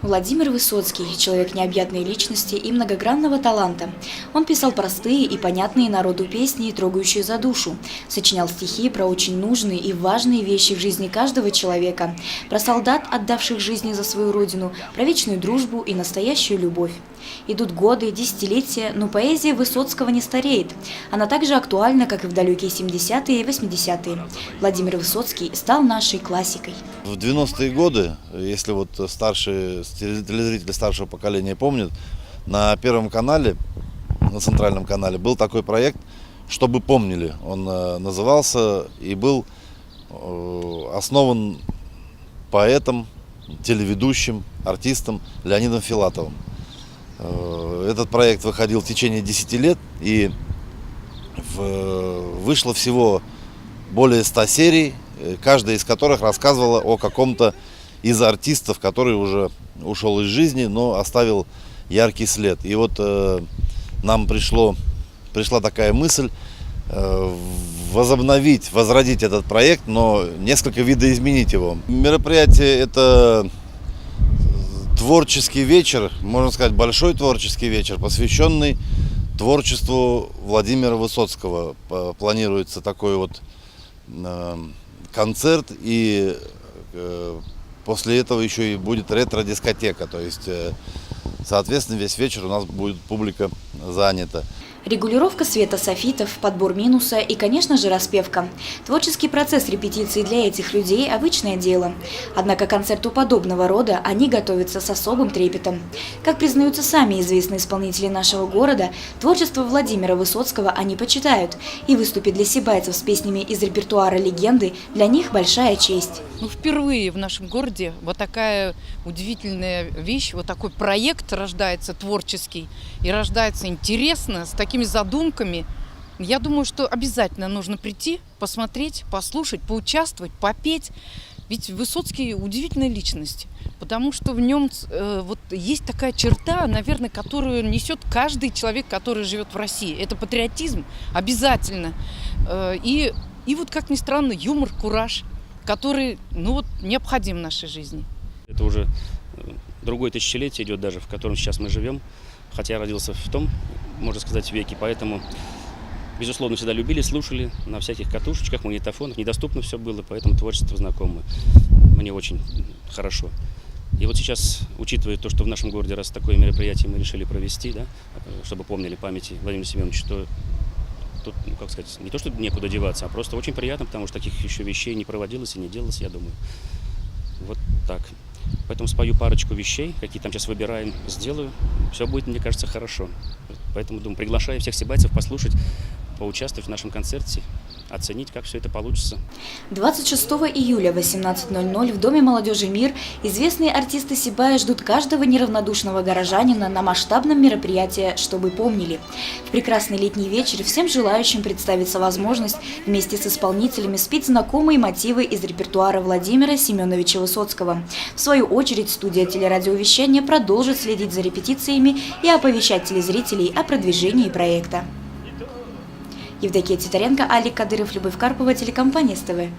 Владимир Высоцкий – человек необъятной личности и многогранного таланта. Он писал простые и понятные народу песни, трогающие за душу. Сочинял стихи про очень нужные и важные вещи в жизни каждого человека. Про солдат, отдавших жизни за свою родину, про вечную дружбу и настоящую любовь. Идут годы, десятилетия, но поэзия Высоцкого не стареет. Она так же актуальна, как и в далекие 70-е и 80-е. Владимир Высоцкий стал нашей классикой. В 90-е годы, если вот телезрители старшего поколения помнят, на Первом канале, на Центральном канале, был такой проект «Чтобы помнили». Он назывался и был основан поэтом, телеведущим, артистом Леонидом Филатовым. Этот проект выходил в течение 10 лет, и вышло всего более 100 серий, каждая из которых рассказывала о каком-то из артистов, который уже ушел из жизни, но оставил яркий след. И вот нам пришла такая мысль возродить этот проект, но несколько видоизменить его. Мероприятие это творческий вечер, можно сказать, большой творческий вечер, посвященный творчеству Владимира Высоцкого. Планируется такой вот концерт, и после этого еще и будет ретро-дискотека, то есть, соответственно, весь вечер у нас будет публика занята. Регулировка света софитов, подбор минуса и, конечно же, распевка. Творческий процесс репетиции для этих людей – обычное дело. Однако к концерту подобного рода они готовятся с особым трепетом. Как признаются сами известные исполнители нашего города, творчество Владимира Высоцкого они почитают, и выступить для сибайцев с песнями из репертуара легенды для них большая честь. Впервые в нашем городе вот такая удивительная вещь, вот такой проект рождается творческий и рождается интересно, с такими задумками. Я думаю, что обязательно нужно прийти, посмотреть, послушать, поучаствовать, попеть. Ведь Высоцкий удивительная личность, потому что в нем вот есть такая черта, наверное, которую несет каждый человек, который живет в России. Это патриотизм обязательно. И вот, как ни странно, юмор, кураж, который необходим в нашей жизни. Это уже другое тысячелетие идет даже, в котором сейчас мы живем. Хотя я родился в том, можно сказать, веке, поэтому, безусловно, всегда любили, слушали на всяких катушечках, магнитофонах. Недоступно все было, поэтому творчество знакомое. Мне очень хорошо. И вот сейчас, учитывая то, что в нашем городе раз такое мероприятие мы решили провести, да, чтобы помнили памяти Владимира Семеновича, что тут, как сказать, не то, что некуда деваться, а просто очень приятно, потому что таких еще вещей не проводилось и не делалось, я думаю. Вот так. Поэтому спою парочку вещей, какие там сейчас выбираем, сделаю. Все будет, мне кажется, хорошо. Поэтому, думаю, приглашаю всех сибайцев послушать, поучаствовать в нашем концерте, оценить, как все это получится. 26 июля в 18:00 в Доме молодежи «Мир» известные артисты Сибая ждут каждого неравнодушного горожанина на масштабном мероприятии «Чтобы помнили». В прекрасный летний вечер всем желающим представится возможность вместе с исполнителями спеть знакомые мотивы из репертуара Владимира Семеновича Высоцкого. В свою очередь студия телерадиовещания продолжит следить за репетициями и оповещать телезрителей о продвижении проекта. Евдокия Титаренко, Алик Кадыров, Любовь Карпова, телекомпания СТВ.